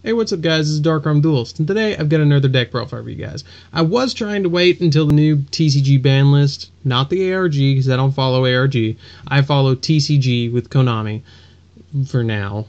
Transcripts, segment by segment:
Hey, what's up guys, this is Dark Arm Duelist, and today I've got another deck profile for you guys. I was trying to wait until the new TCG ban list, not the ARG, because I don't follow ARG. I follow TCG with Konami, for now.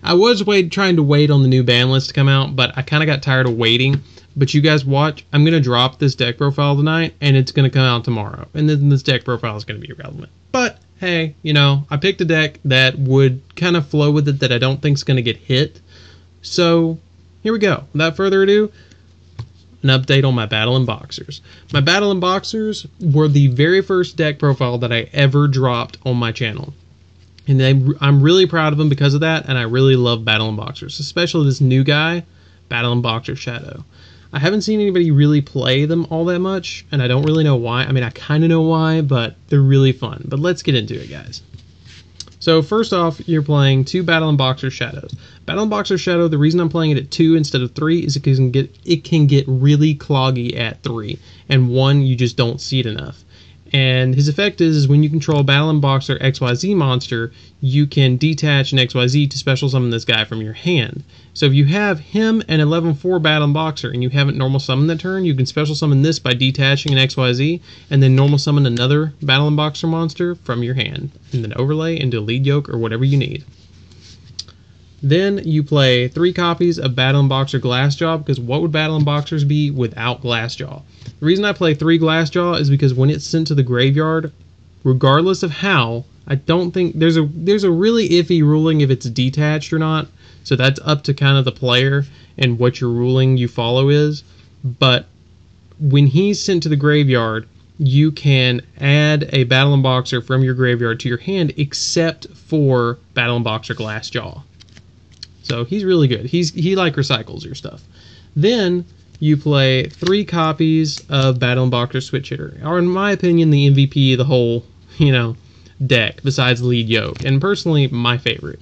I was trying to wait on the new ban list to come out, but I kind of got tired of waiting. But you guys watch, I'm going to drop this deck profile tonight, and it's going to come out tomorrow. And then this deck profile is going to be irrelevant. But, hey, you know, I picked a deck that would kind of flow with it that I don't think is going to get hit. So, here we go. Without further ado, an update on my Battlin Boxers. My Battlin Boxers were the very first deck profile that I ever dropped on my channel. And I'm really proud of them because of that, and I really love Battlin Boxers, especially this new guy, Battlin Boxer Shadow. I haven't seen anybody really play them all that much, and I don't really know why. I mean, I kind of know why, but they're really fun. But let's get into it, guys. So first off, you're playing two Battlin Boxer Shadows. Battlin Boxer Shadow, the reason I'm playing it at 2 instead of 3 is because it can get really cloggy at 3, and 1, you just don't see it enough. And his effect is when you control a Battlin Boxer XYZ monster, you can detach an XYZ to special summon this guy from your hand. So if you have him and a level 4 Battlin Boxer and you haven't normal summoned that turn, you can special summon this by detaching an XYZ and then normal summon another Battlin Boxer monster from your hand and then overlay into a lead yoke or whatever you need. Then you play 3 copies of Battlin Boxer Glassjaw, because what would Battlin Boxers be without Glassjaw? The reason I play 3 Glassjaw is because when it's sent to the graveyard, regardless of how, I don't think there's a really iffy ruling if it's detached or not. So that's up to kind of the player and what your ruling you follow is. But when he's sent to the graveyard, you can add a Battlin Boxer from your graveyard to your hand, except for Battlin Boxer Glassjaw. So he's really good. He like recycles your stuff. Then you play 3 copies of Battlin Boxer Switch Hitter, or in my opinion, the MVP of the whole, deck besides Lead Yoke, and personally my favorite.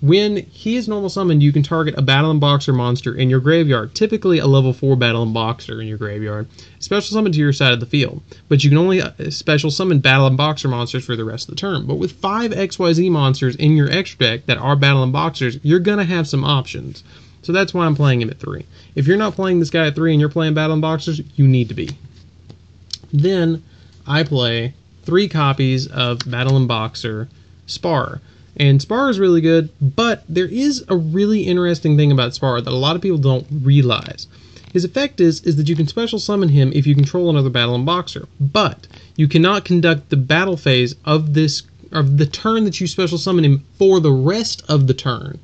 When he is normal summoned, you can target a Battlin Boxer monster in your graveyard, typically a level 4 Battlin Boxer in your graveyard, special summon to your side of the field. But you can only special summon Battlin Boxer monsters for the rest of the turn. But with 5 XYZ monsters in your extra deck that are Battlin Boxers, you're going to have some options. So that's why I'm playing him at 3. If you're not playing this guy at 3 and you're playing Battlin Boxers, you need to be. Then I play 3 copies of Battlin Boxer Spar. And Spar is really good, but there is a really interesting thing about Spar that a lot of people don't realize. His effect is that you can special summon him if you control another Battlin Boxer, but you cannot conduct the battle phase of the turn that you special summon him for the rest of the turn.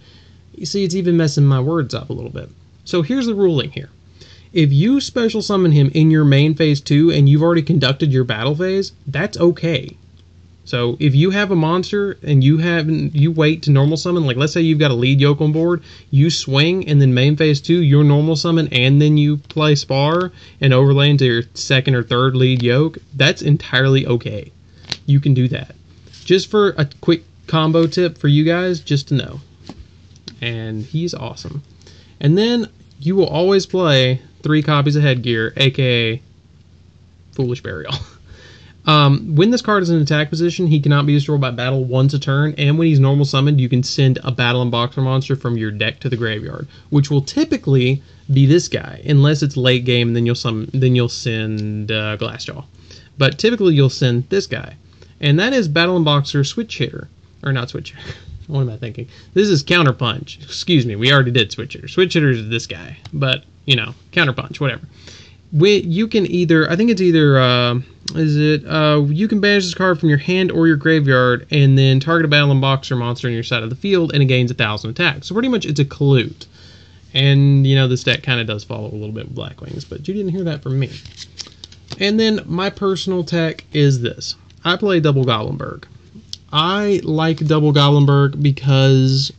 You see, it's even messing my words up a little bit. So here's the ruling here. If you special summon him in your main phase 2 and you've already conducted your battle phase, that's okay. So if you have a monster and you wait to normal summon, like let's say you've got a lead yoke on board, you swing and then main phase 2, your normal summon, and then you play Spar and overlay into your second or third lead yoke, that's entirely okay. You can do that. Just for a quick combo tip for you guys, just to know. And he's awesome. And then you will always play 3 copies of Headgear, aka Foolish Burial. When this card is in attack position, he cannot be destroyed by battle once a turn, and when he's normal summoned, you can send a Battlin Boxer monster from your deck to the graveyard, which will typically be this guy, unless it's late game. Then you'll send Glassjaw, but typically you'll send this guy, and that is Battlin Boxer Switch Hitter, or not Switch Hitter. What am I thinking? This is Counterpunch. Excuse me, we already did Switch Hitter. Switch Hitter is this guy, but Counterpunch, whatever. You can either, I think it's either, you can banish this card from your hand or your graveyard and then target a Battlin Boxer monster on your side of the field and it gains 1,000 attack. So pretty much it's a Clute. And, this deck kind of does follow a little bit with Blackwings, but you didn't hear that from me. And then my personal tech is this. I play Double Goblinberg. I like Double Goblinberg because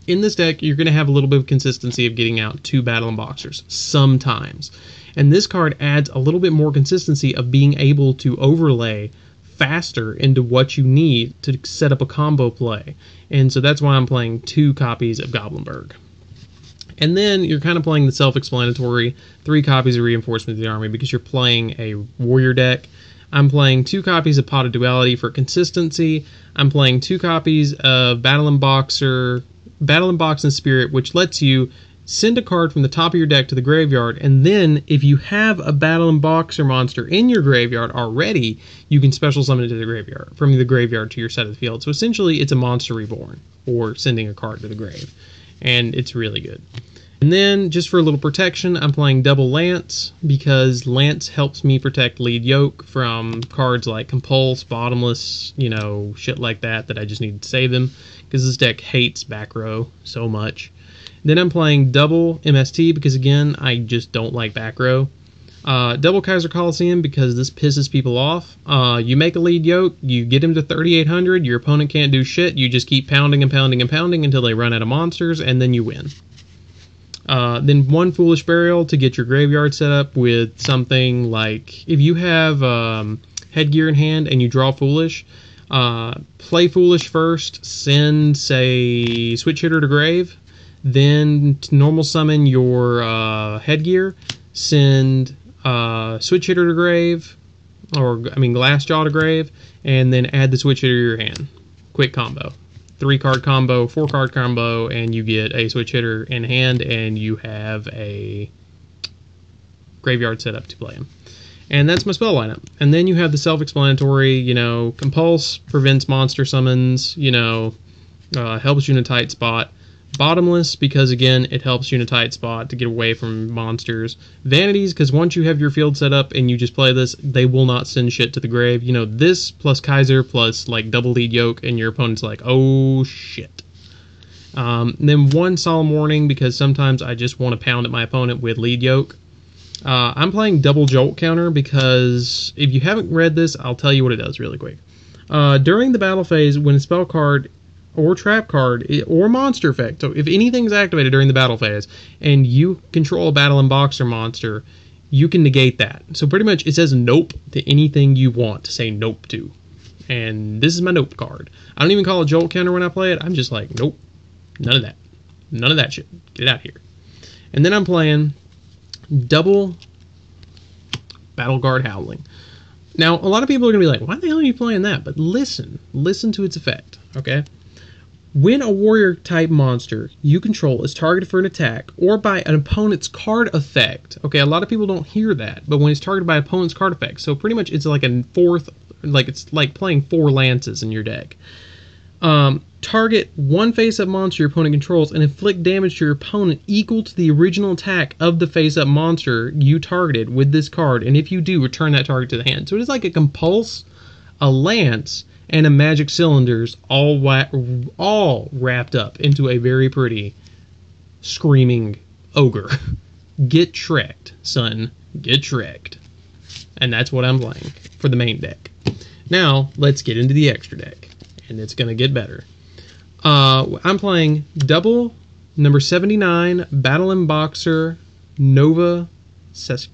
in this deck you're going to have a little bit of consistency of getting out 2 Battlin Boxers sometimes. And this card adds a little bit more consistency of being able to overlay faster into what you need to set up a combo play. And so that's why I'm playing 2 copies of Goblinberg. And then you're kind of playing the self-explanatory 3 copies of Reinforcement of the Army because you're playing a warrior deck. I'm playing 2 copies of Pot of Duality for consistency. I'm playing 2 copies of Battlin Boxer Battlin Box and Spirit, which lets you send a card from the top of your deck to the graveyard, and then if you have a Battlin Boxer monster in your graveyard already, you can special summon it to the graveyard, from the graveyard to your side of the field. So essentially, it's a monster reborn, or sending a card to the grave, and it's really good. And then, just for a little protection, I'm playing double Lance, because Lance helps me protect Lead Yoke from cards like Compulse, Bottomless, you know, shit like that I just need to save them, because this deck hates back row so much. Then I'm playing double MST, because again, I just don't like back row. Double Kaiser Coliseum, because this pisses people off. You make a Lead Yoke, you get him to 3,800, your opponent can't do shit, you just keep pounding and pounding and pounding until they run out of monsters, and then you win. Then one Foolish Burial to get your graveyard set up with something like, if you have Headgear in hand and you draw Foolish, play Foolish first, send, say, Switch Hitter to grave, then normal summon your Headgear, send Switch Hitter to grave, or, I mean, Glassjaw to grave, and then add the Switch Hitter to your hand. Quick combo. 3-card combo, 4-card combo, and you get a Switch Hitter in hand, and you have a graveyard set up to play him. And that's my spell lineup. And then you have the self-explanatory, you know, Compulse prevents monster summons, you know, helps you in a tight spot. Bottomless, because again, it helps you in a tight spot to get away from monsters. Vanities, because once you have your field set up and you just play this, they will not send shit to the grave. You know, this plus Kaiser plus like double Lead Yoke, and your opponent's like, oh shit. Then one Solemn Warning, because sometimes I just want to pound at my opponent with Lead Yoke. I'm playing double Jolt Counter, because if you haven't read this, I'll tell you what it does really quick. During the battle phase, when a spell card or trap card or monster effect, so if anything's activated during the battle phase and you control a Battlin Boxer monster, you can negate that. So pretty much it says nope to anything you want to say nope to. And this is my nope card. I don't even call it Jolt Counter when I play it. I'm just like, nope, none of that. None of that shit. Get it out of here. And then I'm playing double Battle Guard Howling. Now, a lot of people are going to be like, why the hell are you playing that? But listen to its effect, okay? When a warrior-type monster you control is targeted for an attack or by an opponent's card effect, okay, a lot of people don't hear that, but when it's targeted by opponent's card effect, so pretty much it's like a fourth, like it's like playing 4 lances in your deck. Target one face-up monster your opponent controls and inflict damage to your opponent equal to the original attack of the face-up monster you targeted with this card, and if you do, return that target to the hand. So it is like a Compulse, a Lance, and a Magic Cylinders all wrapped up into a very pretty screaming ogre. Get Shrek'd, son. Get Shrek'd. And that's what I'm playing for the main deck. Now, let's get into the extra deck. And it's going to get better. I'm playing double number 79 Battlin Boxer Nova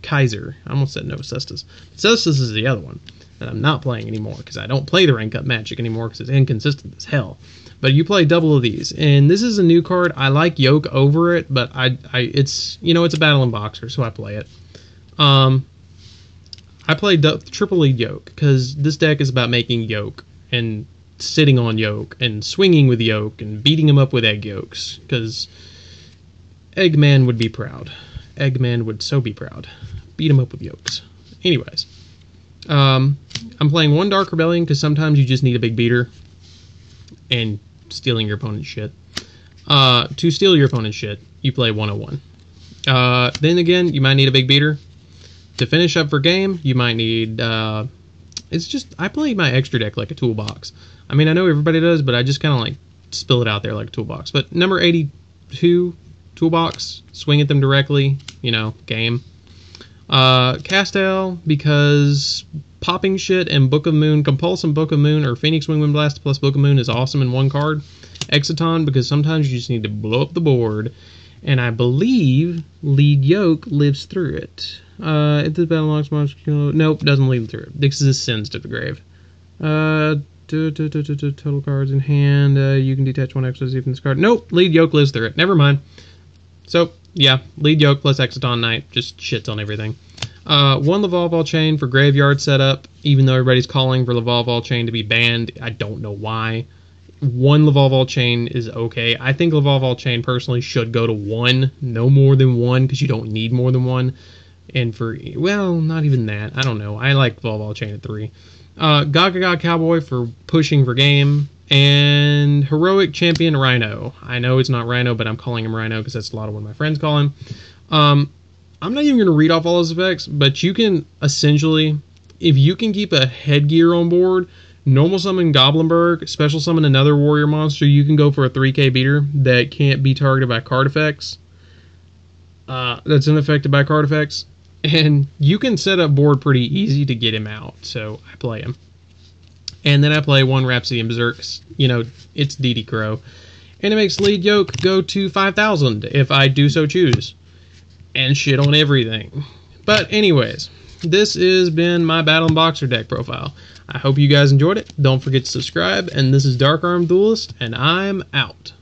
Kaiser. I almost said Nova Cestus. Cestus is the other one that I'm not playing anymore because I don't play the rank up Magic anymore because it's inconsistent as hell. But you play double of these, and this is a new card. I like Yoke over it, but it's, you know, it's a Battlin Boxer, so I play it. I play triple lead Yoke because this deck is about making Yoke and sitting on Yoke and swinging with Yoke and beating him up with egg yolks because Eggman would be proud. Eggman would so be proud. Beat him up with yolks. Anyways, I'm playing one Dark Rebellion because sometimes you just need a big beater and stealing your opponent's shit. To steal your opponent's shit, you play 101. Then again, you might need a big beater. To finish up for game, you might need... it's just... I play my extra deck like a toolbox. I mean, I know everybody does, but I just kind of like spill it out there like a toolbox. But number 82, toolbox, swing at them directly, you know, game. Castel, because popping shit and Book of Moon, Compulse and Book of Moon, or Phoenix Wingwind Blast plus Book of Moon is awesome in one card. Exiton, because sometimes you just need to blow up the board. And I believe Lead Yoke lives through it. If the battle logs monster, nope, doesn't lead through it. This is sends to the grave. Total cards in hand. You can detach one extra from this card. Nope, Lead Yoke lives through it. Never mind. So, yeah, Lead Yoke plus Exiton Knight just shits on everything. One Lavalval Chain for graveyard setup, even though everybody's calling for Lavalval Chain to be banned. I don't know why. one Laval chain is okay. I think Laval chain personally should go to 1, no more than 1, because you don't need more than 1. And for, well, not even that. I don't know. I like Laval chain at 3. Gaga Cowboy for pushing for game. And Heroic Champion Rhino. I know it's not Rhino, but I'm calling him Rhino because that's a lot of what my friends call him. I'm not even going to read off all those effects, but you can essentially, if you can keep a headgear on board, normal summon Goblinberg, special summon another warrior monster, you can go for a 3k beater that can't be targeted by card effects. That's unaffected by card effects. And you can set up board pretty easy to get him out, so I play him. And then I play 1 Rhapsody Berserk. You know, it's DD Crow. And it makes lead yoke go to 5,000 if I do so choose. And shit on everything. But anyways, this has been my Battlin Boxer deck profile. I hope you guys enjoyed it. Don't forget to subscribe. And this is Dark Armed Duelist, and I'm out.